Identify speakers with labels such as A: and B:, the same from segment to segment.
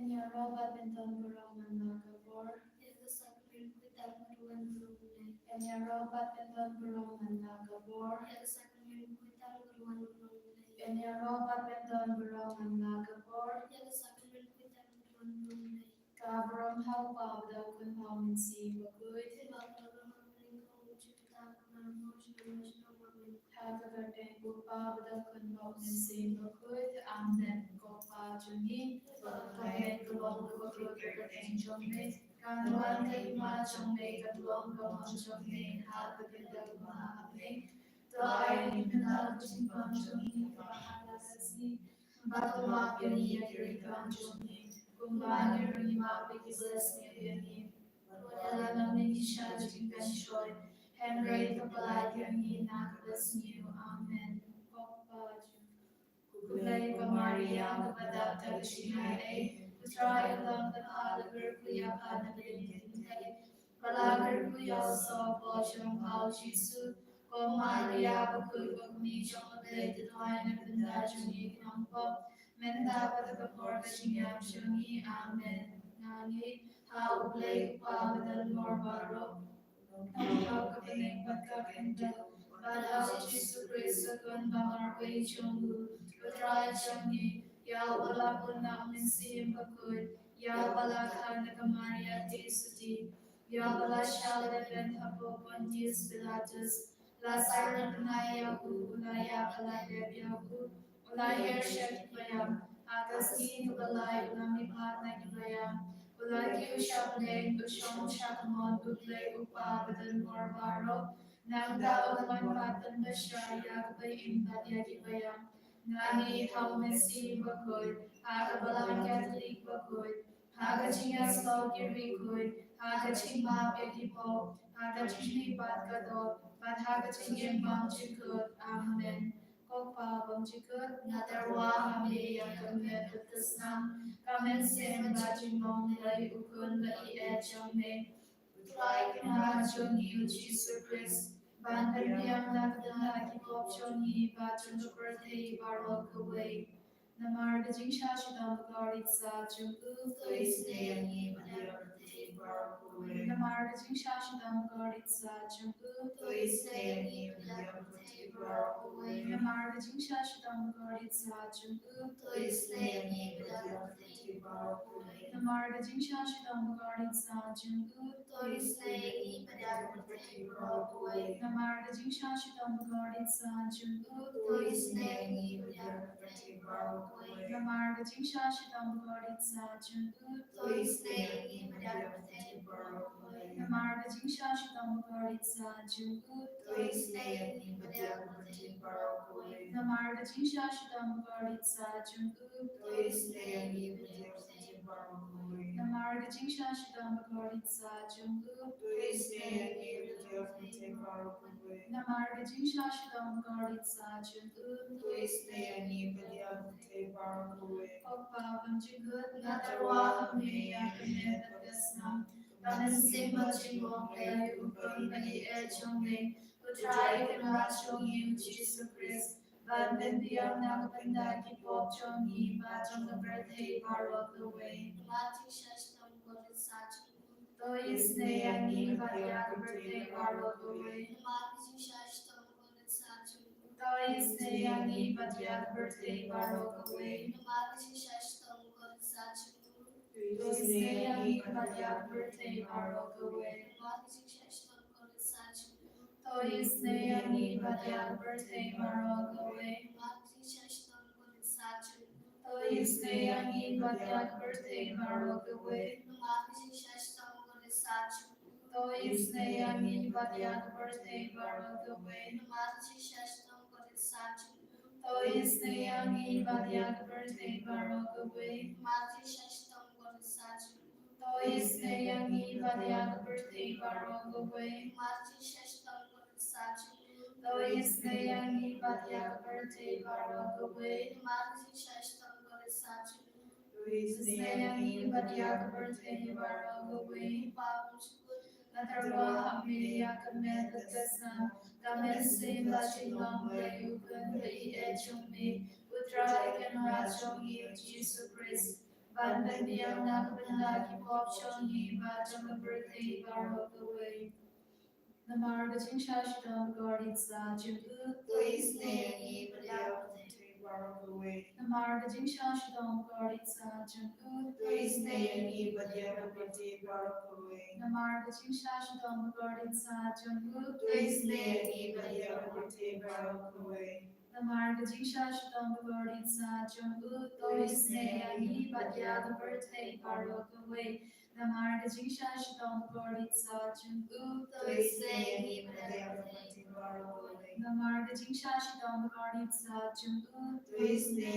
A: Kanya roba benton burong manlagabor. Kanya roba benton burong manlagabor. Kanya roba benton burong manlagabor. Kabrong hau pabda kun hau minsi bakut. Hagagardeng bupa bada kun hau minsi bakut. Amen. Gopa juni. Kabe tulong bakut gardeng jomne. Kanuan kalima jomne katulong kamon jomne. Hagagardeng mahapne. Doa ini menal kucingkong jomne. Bahala kasi. Batu mapyoni yakirikong jomne. Kumbani rima bigi bless me yoni. Wala namin siya jinggan shoy. Henry kapalad yoni na bless me. Amen. Papa Kuglay pa Maria kapada tagshinay. Putra ilang dan alagar kuya ka na pinintay. Palagar kuya sa posyong hao Jisu. O Maria bakul bakmi jong ablay tituay na benda joni kinampo. Menta patagapor kasinyam joni. Amen. Nani hao ublay pa badal mor baro. Hao kapaling pagkakendal. Badao Jisu Kristo kun bangarway jonggu. Putra jongni. Ya wala punna minsim bakud. Ya wala ka nakamaria tisuti. Ya wala shala ben hapo Pontius Pilatus. La sarna panaya hu. Ulaya pala debiyahu. Ulaya shakipayam. Akas ni kabalay ulami pat na kibayam. Ulagi ushabne ushong shakamon utlay upa badan morbaro. Nagda umanpatan basya yakbay impat yakibayam. Nani haumesi bakod. Hagabalang Catholic bakod. Hagachingas logirikod. Hagachimap yakipo. Hagachini pat kadot. Pat hagachingin bangchikot. Amen. Kopa bangchikot. Natarwa hamle yakamet utasnam. Kamen sen bajimong lay ukun ba ietchame. Try kinahadyon ni Jesus Christ. Bandan biyang nakadana kipopsyon ni bachon the birthday barok away. Namar gajing shashidam garit sa chungku. Please stay and ye birthday barok away. Namar gajing shashidam garit sa chungku. Please stay and ye birthday barok away. Namar gajing shashidam garit sa chungku. Please stay and ye birthday barok away. Namar gajing shashidam garit sa chungku. Please stay and ye birthday barok away. Namar gajing shashidam garit sa chungku. Please stay and ye birthday barok away. Namar gajing shashidam garit sa chungku. Please stay and ye birthday barok away. Namar gajing shashidam garit sa chungku. Please stay and ye birthday barok away. Namar gajing shashidam garit sa chungku. Please stay and ye birthday barok away. Namar gajing shashidam garit sa chungku. Please stay and ye birthday barok away. Namar gajing shashidam garit sa chungku. Please stay and ye birthday barok away. Papa banjikut natarwa hamne yakamet agasnam. Kamen sigma chingong lay ukun bani echongne. Utray kanachong yu Jesus Christ. Bandan biyang nakapanda kipop chongi batong the birthday barok away. Mati shashtam kotit sachung. To is neyangi batyak birthday barok away. Mati shashtam kotit sachung. To is neyangi batyak birthday barok away. Mati shashtam kotit sachung. To is neyangi batyak birthday barok away. Mati shashtam kotit sachung. To is neyangi batyak birthday barok away. Mati shashtam kotit sachung. To is neyangi batyak birthday barok away. Mati shashtam kotit sachung. To is neyangi batyak birthday barok away. Mati shashtam kotit sachung. To is neyangi batyak birthday barok away. Mati shashtam kotit sachung. To is neyangi batyak birthday barok away. Mati shashtam kotit sachung. To is neyangi batyak birthday barok away. Mati shashtam kotit sachung. To is neyangi batyak birthday barok away. Papam shukut natarwa hamne yakamet agasnam. Kamen sim bachilong lay ukun bai echong me. Utray kanrachong yu Jesus Christ. ban ban biang na kabanda ki pop shongi ba jang birthday barok away. The marga jing shashtam goritsa jungu toisne badyakote barok away. The marga jing shashtam goritsa jungu toisne badyakote barok away. The marga jing shashtam goritsa jungu toisne badyakote barok away. The marga jing shashtam goritsa jungu toisne badyakote barok away. The marga jing shashtam goritsa jungu toisne badyakote barok away. The marga jing shashtam goritsa jungu toisne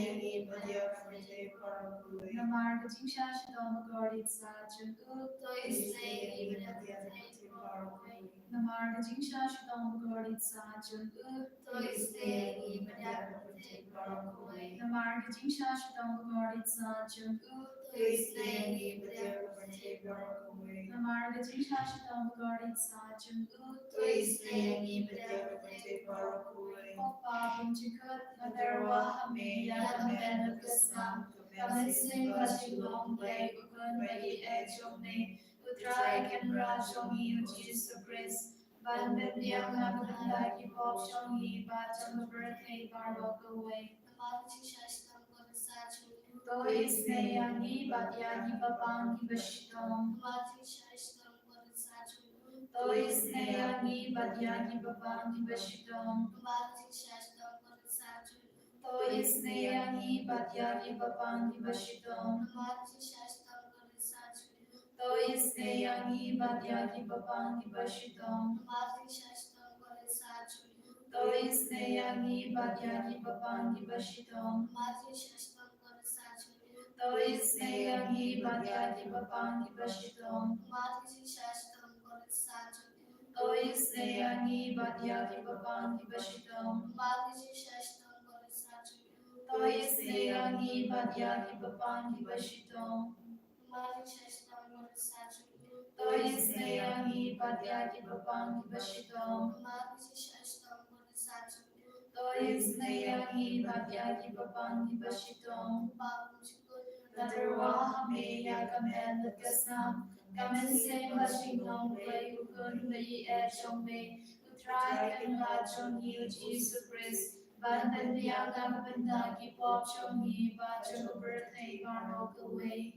A: badyakote barok away. The marga jing shashtam goritsa jungu toisne badyakote barok away. The marga jing shashtam goritsa jungu toisne badyakote barok away. The marga jing shashtam goritsa jungu toisne badyakote barok away. The marga jing shashtam goritsa jungu toisne badyakote barok away. Opa bunjikut nadarwa hame yagamen kasnam kamen sing bashilong blay ukun bai ejome utrai kenra shongi Jesus Christ. Ban ben diang naganda ki pop shongi ba jang birthday barok away. The marga jing shashtam goritsa jungu toisne yani batyagi babangi bashitong. The marga jing shashtam goritsa jungu toisne yani batyagi babangi bashitong. The marga jing shashtam goritsa jungu toisne yani batyagi babangi bashitong. The marga jing shashtam goritsa jungu toisne yani batyagi babangi bashitong. The marga jing shashtam goritsa jungu toisne yani batyagi babangi bashitong. The marga jing shashtam goritsa jungu toisne yani batyagi babangi bashitong. The marga jing shashtam goritsa jungu toisne yani batyagi babangi bashitong. The marga jing shashtam goritsa jungu toisne yani batyagi babangi bashitong. The marga jing shashtam goritsa jungu toisne yani batyagi babangi bashitong. The marga jing shashtam goritsa jungu toisne yani batyagi babangi bashitong. Nadarwa hame yagamen kasnam kamen sing bashilong blay ukun bai ejome utrai kenra chongi Jesus Christ. Ban ben biang nagabanda ki pop chongi ba jang birthday barok away.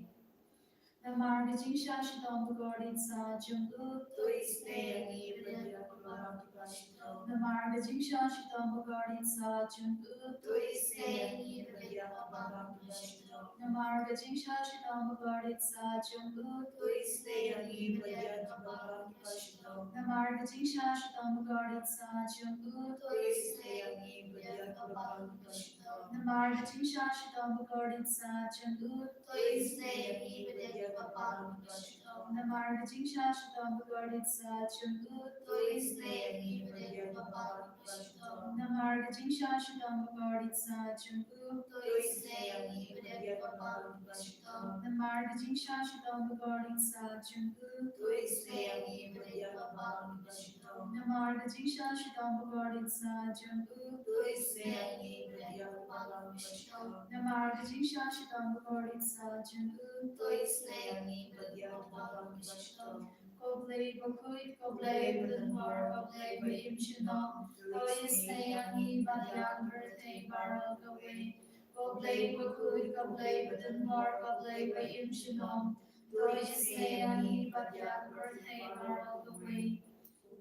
A: The marga jing shashtam goritsa jungu toisne yani badyakote babangi bashitong. The marga jing shashtam goritsa jungu toisne yani badyakote babangi bashitong. The marga jing shashtam goritsa jungu toisne yani badyakote babangi bashitong. The marga jing shashtam goritsa jungu toisne yani badyakote babangi bashitong. The marga jing shashtam goritsa jungu toisne yani badyakote babangi bashitong. The marga jing shashtam goritsa jungu toisne yani badyakote babangi bashitong. The marga jing shashtam goritsa jungu toisne yani badyakote babangi bashitong. The marga jing shashtam goritsa jungu toisne yani badyakote babangi bashitong. The marga jing shashtam goritsa jungu toisne yani badyakote babangi bashitong. The marga jing shashtam goritsa jungu toisne yani badyakote babangi bashitong. Koblay bakuit koblay badanwar koblay baim shinong toisne yani badyak birthday barok away. Koblay bakuit koblay badanwar koblay baim shinong toisne yani badyak birthday barok away.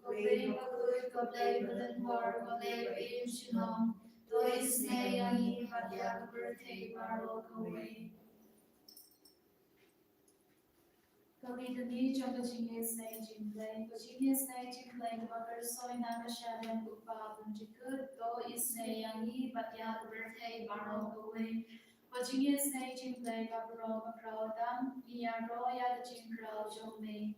A: Koblay bakuit koblay badanwar koblay baim shinong toisne yani badyak birthday barok away. Kalidani Janga Jingisynei-blei, Jingisynei-blei bakar soina kashadan upa bunjikut do isnei batyag birthday barok away. Jingisynei-blei kapro makraudam iya roya jinkrau jome.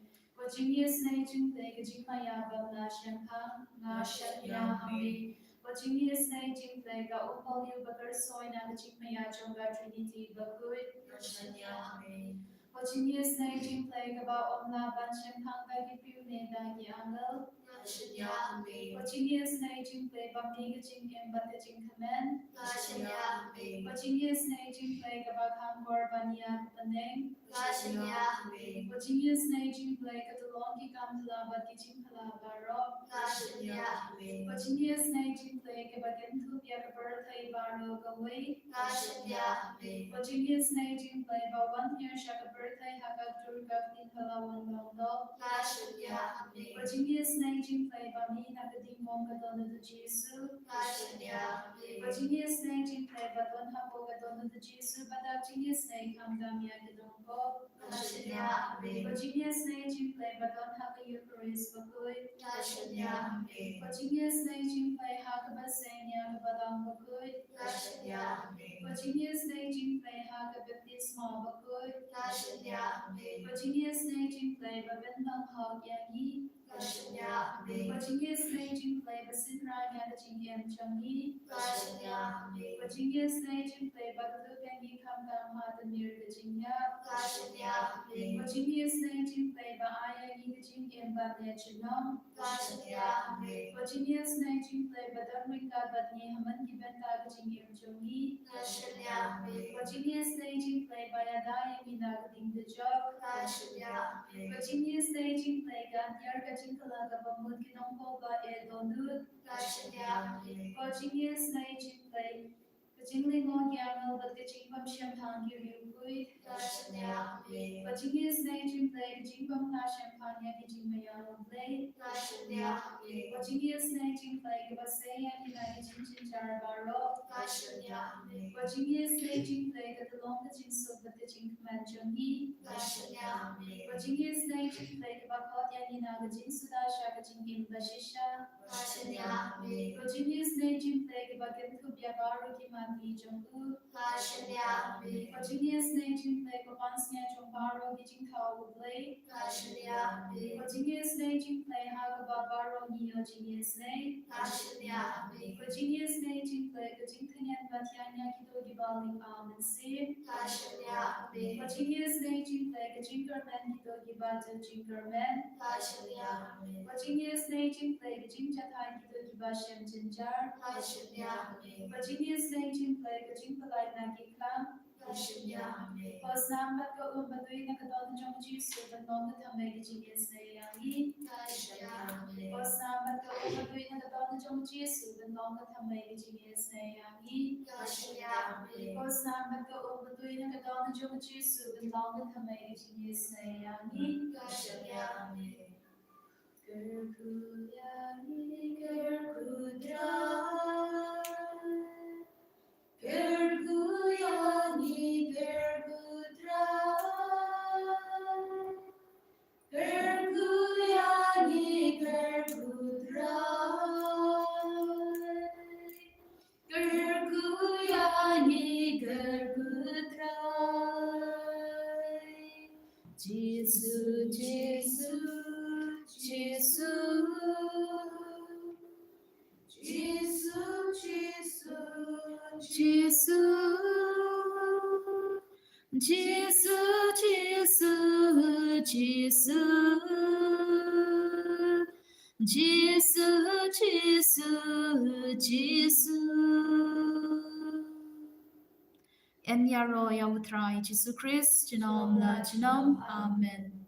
A: Jingisynei-blei kajimaya bamna shanka na shanya hame. Jingisynei-blei ka upal yu bakar soina kajimaya jonga trinity bakut na shanya hame. Jingisynei-blei about omlaban shempangagi piunedagi angel. Jingisynei-blei bamiga jingem bata jingkamen. Jingisynei-blei about hangor bania paneng. Jingisynei-blei katulongi kamhalabati jinghalabaro. Jingisynei-blei kabagentu biakaberthai baro gawai. Jingisynei-blei bawan here shakaberthai hakak durgak ninhalawan londo. Jingisynei-blei bami nagading mongadona de Jesu. Jingisynei-blei badon hapogadona de Jesu badak jingisynei kamdamia gadongo. Jingisynei-blei badon haka Eucharist bakui. Jingisynei-blei hakabasenya kabadang bakui. Jingisynei-blei hakabaptisma bakui. Jingisynei-blei babendang hagyangi. Jingisynei-blei basinra nyagajingem changi. Jingisynei-blei bagalugangi kamdam hadamir gajingya. Jingisynei-blei baayangi gajingem badnyachinam. Jingisynei-blei badamringa badni hamangi benta gajingem changi. Jingisynei-blei bayadayangi nagading dajak. Jingisynei-blei ganyar gajingkalaga bamud ginongko ba edonut. Jingisynei-blei gajinglingon yangal bat gajingbam shempang yuriyukui. Jingisynei-blei gajingbam na shempang yagajingmayanglay. Jingisynei-blei gabasayan hinagajingjinjar baro. Jingisynei-blei gadalong gajingsog bat gajingkaman jangi. Jingisynei-blei gabakot yan hinagajingsuda shagajingim bashisha. Jingisynei-blei gabagentu biabaru kimati janggu. Jingisynei-blei gabansnya jombaro gijingkaublay. Jingisynei-blei hagababaro niyo jingisynei. Jingisynei-blei gajingtanyan batyanya kido gibaling amansi. Jingisynei-blei gajingkarmen kido gibatu jingkarmen. Jingisynei-blei gajingchathan kido gibashem jinjar. Jingisynei-blei gajingpalay nagiklam. Osnamat ka umbatuin na kadon jong Jesu banong tamay jingisynei-yangi. Osnamat ka umbatuin na kadon jong Jesu banong tamay jingisynei-yangi. Osnamat ka umbatuin na kadon jong Jesu banong tamay jingisynei-yangi. Gerkuyani gerkudra. Gerkuyani gerkudra. Gerkuyani gerkudra. Gerkuyani gerkudra. Jesu, Jesu, Jesu. Jesu, Jesu, Jesu. Jesu, Jesu, Jesu. Jesu, Jesu, Jesu. En yaro yawutrai Jesu Christ, Jinom la Jinom, Amen.